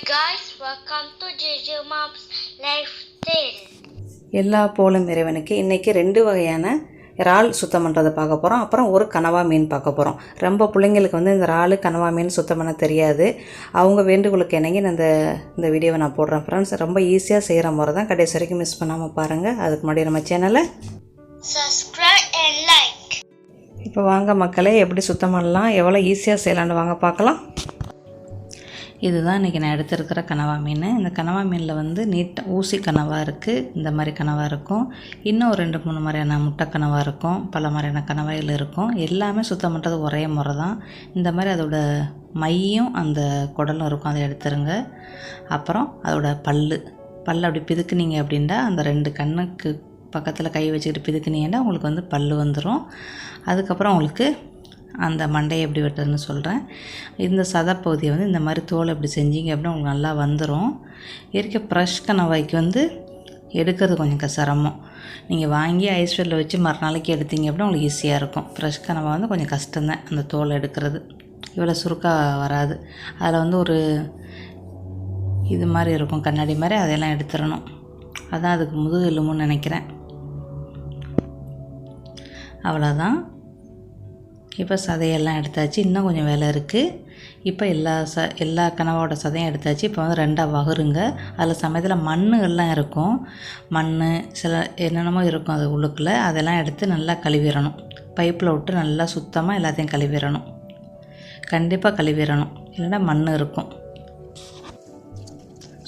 guys, welcome to JJ Mom's Lifestyle. எல்லா போலும் இறைவனுக்கு இன்றைக்கி 2 வகையான இறால் சுத்தம் பண்ணுறதை பார்க்க போகிறோம். அப்புறம் ஒரு கனவா மீன் பார்க்க போகிறோம். ரொம்ப பிள்ளைங்களுக்கு இந்த இறால் கனவா மீன் சுத்தம் பண்ண தெரியாது. அவங்க வேண்டுகோளுக்கு இணங்கி நான் இந்த வீடியோவை நான் போடுறேன் ஃப்ரெண்ட்ஸ். ரொம்ப ஈஸியாக செய்கிற முறை தான், கடைசி வரைக்கும் மிஸ் பண்ணாமல் பாருங்கள். அதுக்கு முன்னாடி நம்ம சேனலை Subscribe and like. இப்போ வாங்க மக்களே, எப்படி சுத்தம் பண்ணலாம், எவ்வளோ ஈஸியாக செய்யலான்னு வாங்க பார்க்கலாம். இதுதான் இன்றைக்கி நான் எடுத்துருக்கிற கனவா மீன். இந்த கனவா மீனில் நீட்டாக ஊசி கனவா இருக்குது, இந்த மாதிரி கனவா இருக்கும், இன்னும் 2-3 மாதிரியான முட்டை கனவா இருக்கும், பல மாதிரியான கனவாயில் இருக்கும். எல்லாமே சுத்தம் பண்ணுறது ஒரே முறை தான். இந்த மாதிரி அதோட மையும் அந்த குடலும் இருக்கும், அதை எடுத்துருங்க. அப்புறம் அதோட பல் அப்படி பிதுக்குனீங்க அப்படின்னா, அந்த 2 கண்ணுக்கு பக்கத்தில் கை வச்சுக்கிட்டு பிதுக்குனீங்கன்னா உங்களுக்கு பல் வந்துடும். அதுக்கப்புறம் உங்களுக்கு அந்த மண்டையை எப்படி வெட்டுறதுன்னு சொல்கிறேன். இந்த சதைப்பகுதியை இந்த மாதிரி தோலை இப்படி செஞ்சீங்க அப்படின்னா உங்களுக்கு நல்லா வந்துடும். இருக்க ஃப்ரெஷ் கனவாய்க்கு எடுக்கிறது கொஞ்சம் சிரமம். நீங்கள் வாங்கி ஐஸ்வரில் வச்சு மறுநாளைக்கு எடுத்தீங்க அப்படின்னா உங்களுக்கு ஈஸியாக இருக்கும். ஃப்ரெஷ் கனவா கொஞ்சம் கஷ்டம்தான் அந்த தோலை எடுக்கிறது, இவ்வளோ சுருக்காக வராது. அதில் ஒரு இது மாதிரி இருக்கும், கண்ணாடி மாதிரி, அதையெல்லாம் எடுத்துடணும். அதான் அதுக்கு முதுகு எலும்புன்னு நினைக்கிறேன். அவ்வளோதான். இப்போ சதையெல்லாம் எடுத்தாச்சு, இன்னும் கொஞ்சம் வேலை இருக்குது. இப்போ எல்லா கனவோட சதையும் எடுத்தாச்சு. இப்போ 2ஆக வகுருங்க. அதில் சமயத்தில் மண்ணுகள்லாம் இருக்கும், மண் சில என்னென்னமோ இருக்கும் அது உள்ளுக்குள்ளே. அதெல்லாம் எடுத்து நல்லா கழுவிடணும். பைப்பில் விட்டு நல்லா சுத்தமாக எல்லாத்தையும் கழுவிடணும். கண்டிப்பாக கழுவிடணும், இல்லைன்னா மண் இருக்கும்.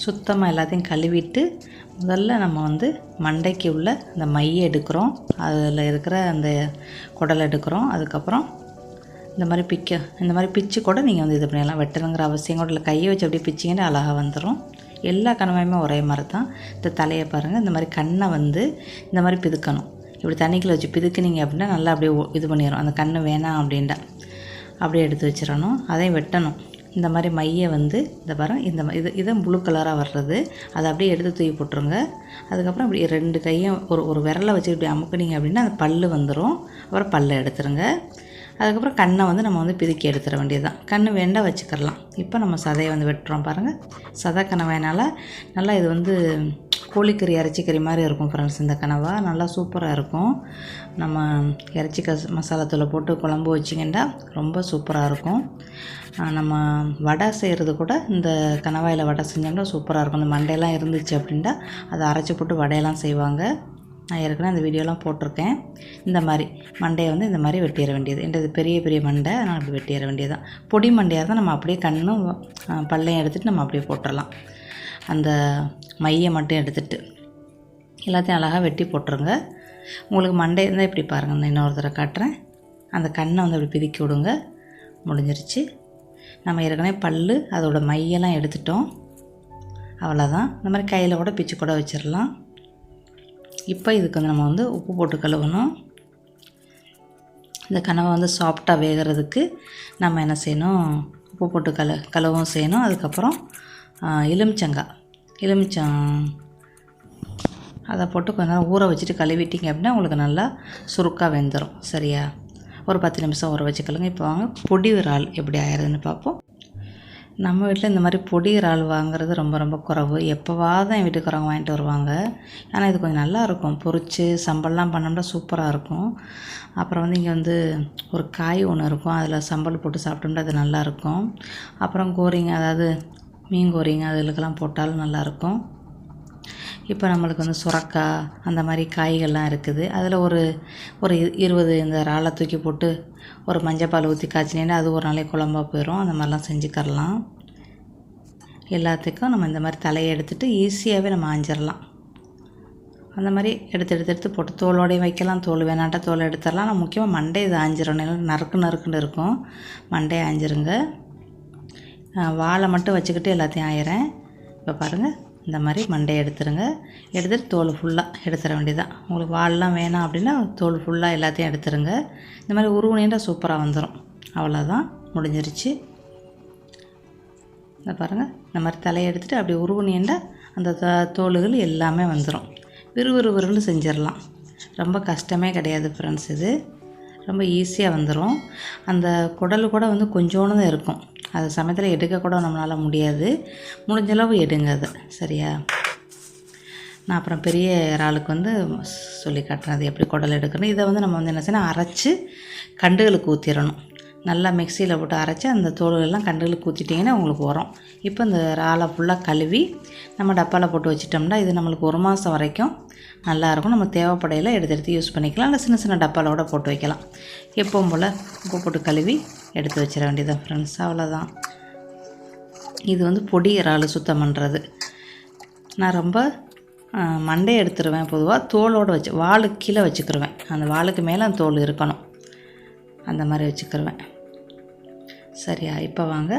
சுத்தமாக எல்லாத்தையும் கழுவிட்டு முதல்ல நம்ம மண்டைக்கு உள்ள அந்த மையை எடுக்கிறோம், அதில் இருக்கிற அந்த குடலை எடுக்கிறோம். அதுக்கப்புறம் இந்த மாதிரி பிச்சு கூட நீங்கள் இது பண்ணிடலாம். வெட்டணுங்கிற அவசியம் கூட இல்லை, கையை வச்சு அப்படியே பிச்சிங்கன்னா அழகாக வந்துடும். எல்லா கனவாயுமே ஒரே மாதிரி தான். இந்த தலையை பாருங்கள், இந்த மாதிரி கண்ணை இந்த மாதிரி பிதுக்கணும். இப்படி தண்ணிக்குள்ள வச்சு பிதுக்குனீங்க அப்படின்னா நல்லா அப்படியே இது பண்ணிடும். அந்த கண் வேணாம் அப்படின்ட்டா அப்படியே எடுத்து வச்சிடணும். அதையும் வெட்டணும். இந்த மாதிரி மையை இந்த பாருங்கள், இதை ப்ளூ கலராக வர்றது, அதை அப்படியே எடுத்து தூக்கி போட்டுருங்க. அதுக்கப்புறம் இப்படி 2 கையும் ஒரு விரலை வச்சு இப்படி அமுக்குனீங்க அப்படின்னா அந்த பல் வந்துடும். அப்புறம் பல்லை எடுத்துருங்க. அதுக்கப்புறம் கண்ணை நம்ம பிதுக்கி எடுத்துட வேண்டியது தான். கண் வேண்டாம் வச்சுக்கலாம். இப்போ நம்ம சதையை வெட்டுறோம் பாருங்கள். சதை கனவாயினால் நல்லா இது கோழிக்கறி இறைச்சிக்கறி மாதிரி இருக்கும் ஃப்ரெண்ட்ஸ். இந்த கனவா நல்லா சூப்பராக இருக்கும். நம்ம இறைச்சி மசாலாத்தூளை போட்டு குழம்பு வச்சிங்கன்னா ரொம்ப சூப்பராக இருக்கும். நம்ம வடை செய்கிறது கூட இந்த கனவாயில் வடை செஞ்சோம்னா சூப்பராக இருக்கும். இந்த மண்டையெல்லாம் இருந்துச்சு அப்படின்னா அதை அரைச்சி போட்டு வடையெல்லாம் செய்வாங்க. நான் ஏற்கனவே அந்த வீடியோலாம் போட்டிருக்கேன். இந்த மாதிரி மண்டையை இந்த மாதிரி வெட்டிட வேண்டியது. இது பெரிய மண்டை, நான் அப்படி வெட்டிட வேண்டியது தான். பொடி மண்டையாக இருந்தால் நம்ம அப்படியே கண்ணும் பல்லையும் எடுத்துகிட்டு நம்ம அப்படியே போட்டுடலாம். அந்த மையை மட்டும் எடுத்துகிட்டு எல்லாத்தையும் அழகாக வெட்டி போட்டுருங்க. உங்களுக்கு மண்டை இருந்தால் இப்படி பாருங்கள், நான் இன்னொரு தடவை காட்டுறேன். அந்த கண்ணை அப்படி பிதுக்கி விடுங்க. முடிஞ்சிருச்சு. நம்ம ஏற்கனவே பல் அதோட மையெல்லாம் எடுத்துட்டோம். அவ்வளோதான். இந்த மாதிரி கையில் கூட பிச்சு கூட வச்சிடலாம். இப்போ இதுக்கு நம்ம உப்பு போட்டு கழுவணும். இந்த கனவை சாஃப்டாக வேகிறதுக்கு நம்ம என்ன செய்யணும், உப்பு போட்டு கழுவும் செய்யணும். அதுக்கப்புறம் எலுமிச்சம் அதை போட்டு கொஞ்ச நேரம் ஊற வச்சுட்டு கழுவிட்டிங்க அப்படின்னா உங்களுக்கு நல்லா சுருக்காக வெந்துடும். சரியா, ஒரு 10 நிமிஷம் ஊற வச்சுக்கலுங்க. இப்போ வாங்க பொடி இறால் எப்படி ஆயிடுதுன்னு பார்ப்போம். நம்ம வீட்டில் இந்த மாதிரி பொடி இறால் வாங்குறது ரொம்ப ரொம்ப குறைவு. எப்போவாவது என் வீட்டுக்காரங்க வாங்கிட்டு வருவாங்க. ஆனால் இது கொஞ்சம் நல்லாயிருக்கும். பொரிச்சு சம்பல்லாம் பண்ணோம்னா சூப்பராக இருக்கும். அப்புறம் இங்கே ஒரு காய் ஒன்று இருக்கும், அதில் சம்பல் போட்டு சாப்பிட்டோம்னா அது நல்லாயிருக்கும். அப்புறம் கோரிங்க, அதாவது மீன் கோரிங்க, அதுகளுக்கெல்லாம் போட்டாலும் நல்லாயிருக்கும். இப்போ நம்மளுக்கு சுரக்காய் அந்த மாதிரி காய்கள்லாம் இருக்குது. அதில் ஒரு 20 இந்த இறாலை தூக்கி போட்டு ஒரு மஞ்சப்பால் ஊற்றி காய்ச்சினேன்னா அது ஒரு நாளைக்கு குழம்பா போயிடும். அந்த மாதிரிலாம் செஞ்சுக்கரலாம். எல்லாத்துக்கும் நம்ம இந்த மாதிரி தலையை எடுத்துகிட்டு ஈஸியாகவே நம்ம ஆஞ்சிடலாம். அந்த மாதிரி எடுத்து போட்டு தோலோடையும் வைக்கலாம். தோல் வேணாட்டா தோலை எடுத்துடலாம். நான் முக்கியமாக மண்டை இது ஆஞ்சிடணும், நறுக்குன்னு இருக்கும். மண்டையை ஆஞ்சிருங்க. வாழை மட்டும் வச்சுக்கிட்டு எல்லாத்தையும் ஆயிறேன். இப்போ பாருங்கள், இந்த மாதிரி மண்டையை எடுத்துருங்க. எடுத்துகிட்டு தோல் ஃபுல்லாக எடுத்துட வேண்டியதான். உங்களுக்கு வாழெலாம் வேணாம் அப்படின்னா தோல் ஃபுல்லாக எல்லாத்தையும் எடுத்துருங்க. இந்த மாதிரி உருவுனேண்டா சூப்பராக வந்துடும். அவ்வளோதான், முடிஞ்சிருச்சு. இந்த பாருங்கள், இந்த மாதிரி தலையை எடுத்துகிட்டு அப்படி உருவுனேண்டா அந்த தோல்கள் எல்லாமே வந்துடும். விறுவிறுன்னு செஞ்சிடலாம். ரொம்ப கஷ்டமே கிடையாது ஃப்ரெண்ட்ஸ். இது ரொம்ப ஈஸியாக வந்துடும். அந்த குடல் கூட கொஞ்சோண்டு தான் இருக்கும். அது சமயத்தில் எடுக்கக்கூட நம்மளால் முடியாது. முடிஞ்சளவு எடுங்க அது, சரியா? நான் அப்புறம் பெரிய இறாலுக்கு வந்து சொல்லி காட்டுறேன் அது எப்படி குடல் எடுக்கணும். இதை வந்து நம்ம வந்து என்ன செய்யணும், அரைச்சி கண்டுகளுக்கு ஊற்றிடணும். நல்லா மிக்சியில் போட்டு அரைச்சி அந்த தோலெல்லாம் கண்டுகளுக்கு ஊற்றிட்டிங்கன்னா உங்களுக்கு வரும். இப்போ இந்த இறாலை ஃபுல்லாக கழுவி நம்ம டப்பாவில் போட்டு வச்சிட்டோம்னா இது நம்மளுக்கு 1 மாதம் வரைக்கும் நல்லாயிருக்கும். நம்ம தேவைப்படையில் எடுத்து யூஸ் பண்ணிக்கலாம். இல்லை சின்ன சின்ன டப்பாவில் கூட போட்டு வைக்கலாம். எப்பவும் போல் உப்பு போட்டு கழுவி எடுத்து வச்சிட வேண்டியதான் ஃப்ரெண்ட்ஸ், அவ்வளோதான். இது வந்து பொடி இறால் சுத்தம் பண்ணுறது. நான் ரொம்ப மண்டையை எடுத்துருவேன். பொதுவாக தோலோடு வச்சு வாலுக்கு கீழே வச்சுக்கிருவேன். அந்த வாலுக்கு மேலே அந்த தோல் இருக்கணும், அந்த மாதிரி வச்சுக்கிருவேன். சரியா? இப்போ வாங்க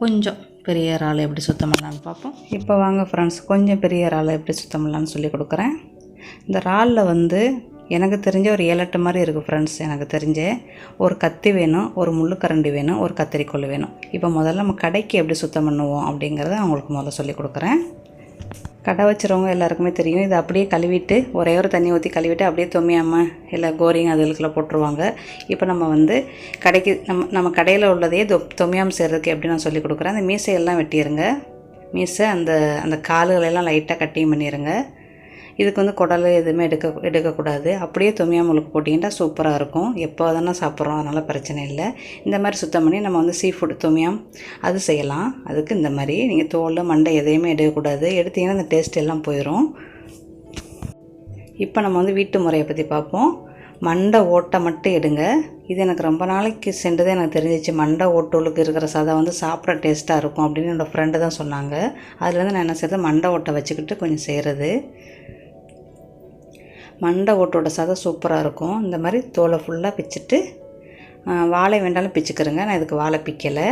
கொஞ்சம் பெரிய இறால் எப்படி சுத்தம் பண்ணலான்னு பார்ப்போம். இப்போ வாங்க ஃப்ரெண்ட்ஸ், கொஞ்சம் பெரிய இறால் எப்படி சுத்தம் பண்ணலான்னு சொல்லி கொடுக்குறேன். இந்த இறாலில் வந்து எனக்கு தெரிஞ்ச ஒரு 7-8 மாதிரி இருக்குது ஃப்ரெண்ட்ஸ். எனக்கு தெரிஞ்ச ஒரு கத்தி வேணும், ஒரு முள்ளுக்கரண்டி வேணும், ஒரு கத்திரிக்கோல் வேணும். இப்போ முதல்ல நம்ம கடைக்கு எப்படி சுத்தம் பண்ணுவோம் அப்படிங்கிறத அவங்களுக்கு முதல்ல சொல்லி கொடுக்குறேன். கடை வச்சுருவங்க எல்லாருக்குமே தெரியும். இதை அப்படியே கழுவிட்டு ஒரே ஒரு தண்ணி ஊற்றி கழுவிட்டு அப்படியே தொம்மியாமல் இல்லை கோரிங் அதுகளுக்குள்ள போட்டுருவாங்க. இப்போ நம்ம வந்து கடைக்கு நம்ம கடையில் உள்ளதையே தொம்மியாமல் செய்கிறதுக்கு எப்படி நான் சொல்லி கொடுக்குறேன். அந்த மீசையெல்லாம் வெட்டிடுங்க. மீசை அந்த கால்களெல்லாம் லைட்டாக கட்டிங் பண்ணிடுங்க. இதுக்கு வந்து குடல் எதுவுமே எடுக்கக்கூடாது. அப்படியே தொம்மியாமல் உங்களுக்கு போட்டிங்கன்னா சூப்பராக இருக்கும். எப்போ தானே சாப்பிட்றோம், அதனால் பிரச்சனை இல்லை. இந்த மாதிரி சுத்தம் பண்ணி நம்ம வந்து சீ ஃபுட் தொம்மியாம் அது செய்யலாம். அதுக்கு இந்த மாதிரி நீங்கள் தோல் மண்டை எதையுமே எடுக்கக்கூடாது. எடுத்திங்கன்னா அந்த டேஸ்ட் எல்லாம் போயிடும். இப்போ நம்ம வந்து வீட்டு முறையை பற்றி பார்ப்போம். மண்டை ஓட்டை மட்டும் எடுங்க. இது எனக்கு ரொம்ப நாளைக்கு சென்றுதான் எனக்கு தெரிஞ்சிச்சு. மண்டை ஓட்டுகளுக்கு இருக்கிற சதை வந்து சாப்பிட டேஸ்ட்டாக இருக்கும் அப்படின்னு என்னோடய ஃப்ரெண்டு தான் சொன்னாங்க. அதுலேருந்து நான் என்ன செய்கிறது, மண்டை ஓட்டை வச்சுக்கிட்டு கொஞ்சம் செய்கிறது. மண்டை ஓட்டோட சதை சூப்பராக இருக்கும். இந்த மாதிரி தோலை ஃபுல்லாக பிச்சுட்டு வாழை வேண்டாலும் பிச்சுக்கிறேங்க. நான் இதுக்கு வாழை பிக்கலை.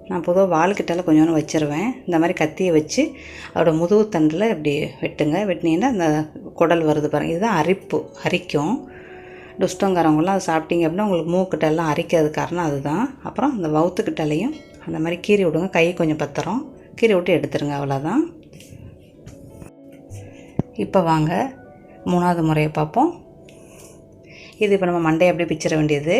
நான் பொதுவாக வாழைக்கிட்டால கொஞ்சோன்னு வச்சுருவேன். இந்த மாதிரி கத்தியை வச்சு அதோடய முதுகு தண்டில் இப்படி வெட்டுங்க. வெட்டினீங்கன்னா அந்த குடல் வருது பாருங்கள். இதுதான் அரிக்கும். துஷ்டங்காரவங்களாம் அதை சாப்பிட்டீங்க அப்படின்னா உங்களுக்கு மூக்கிட்டெல்லாம் அரிக்கிறது காரணம் அதுதான். அப்புறம் இந்த வவுத்துக்கிட்டாலையும் அந்த மாதிரி கீறி விடுங்க. கை கொஞ்சம் பத்திரம் கீறி விட்டு எடுத்துருங்க, அவ்வளோதான். இப்போ வாங்க 3வது முறையை பார்ப்போம். இது இப்போ நம்ம மண்டையை அப்படியே பிச்சிட வேண்டியது.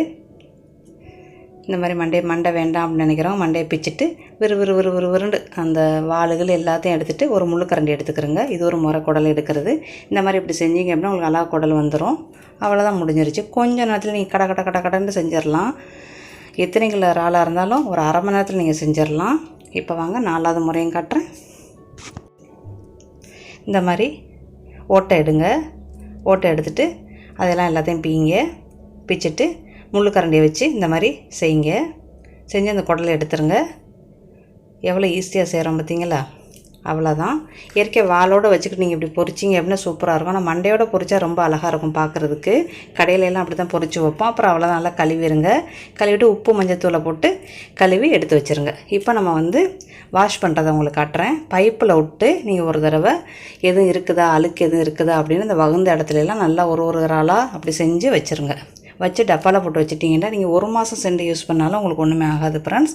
இந்த மாதிரி மண்டை வேண்டாம் அப்படின்னு நினைக்கிறோம். மண்டையை பிச்சுட்டு விறுவிறுண்டு அந்த வாளுகள் எல்லாத்தையும் எடுத்துகிட்டு ஒரு முள்ளுக்கரண்டி எடுத்துக்கிறோங்க. இது ஒரு முறை குடல் எடுக்கிறது. இந்த மாதிரி இப்படி செஞ்சீங்க அப்படின்னா உங்களுக்கு நல்லா குடல் வந்துடும். அவ்வளோதான், முடிஞ்சிருச்சு. கொஞ்சம் நேரத்தில் நீங்கள் கடன்னு செஞ்சிடலாம். எத்தனை கிலோ இறாலாக இருந்தாலும் ஒரு 1/2 மணி நேரத்தில் நீங்கள் செஞ்சிடலாம். இப்போ வாங்க 4வது முறையும் காட்டுறேன். இந்த மாதிரி ஓட்டை எடுங்க. ஓட்டை எடுத்துகிட்டு அதெல்லாம் எல்லாத்தையும் பிச்சுட்டு முள்ளுக்கரண்டியை வச்சு இந்த மாதிரி செஞ்சு அந்த குடலை எடுத்துருங்க. எவ்வளோ ஈஸியாக செய்கிறோம் பார்த்தீங்களா? அவ்வளோதான். இயற்கை வாளோடு வச்சுக்கிட்டு நீங்கள் இப்படி பொரிச்சிங்க அப்படின்னா சூப்பராக இருக்கும். ஆனால் மண்டையோடு பொரிச்சா ரொம்ப அழகாக இருக்கும் பார்க்குறதுக்கு. கடையிலெல்லாம் அப்படி தான் பொரிச்சு வைப்போம். அப்புறம் அவ்வளோதான், நல்லா கழுவிட்டு உப்பு மஞ்சத்தூளை போட்டு கழுவி எடுத்து வச்சுருங்க. இப்போ நம்ம வந்து வாஷ் பண்ணுறதை உங்களுக்கு காட்டுறேன். பைப்பில் விட்டு நீங்கள் ஒரு தடவை எதுவும் இருக்குதா, அழுக்கு எதுவும் இருக்குதா அப்படின்னு இந்த வகுந்த இடத்துலலாம் நல்லா ஒரு இறாலாக அப்படி செஞ்சு வச்சுருங்க. வச்சு டப்பாவில் போட்டு வச்சுட்டிங்கன்னா நீங்கள் 1 மாதம் சென்று யூஸ் பண்ணாலும் உங்களுக்கு ஒன்றுமே ஆகாது ஃப்ரெண்ட்ஸ்.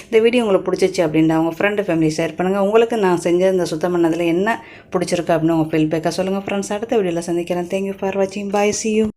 இந்த வீடியோ உங்களுக்கு பிடிச்சிச்சு அப்படின்னா உங்கள் ஃப்ரெண்டு ஃபேமிலி ஷேர் பண்ணுங்கள். உங்களுக்கு நான் செஞ்ச இந்த சுத்தம் பண்ணதில் என்ன பிடிச்சிருக்கு அப்படின்னு உங்கள் ஃபீட்பேக்காக சொல்லுங்கள் ஃப்ரெண்ட்ஸ். அடுத்த வீடியோவில் சந்திக்கிறேன். தேங்க்யூ ஃபார் வாட்சிங். பாய், see you.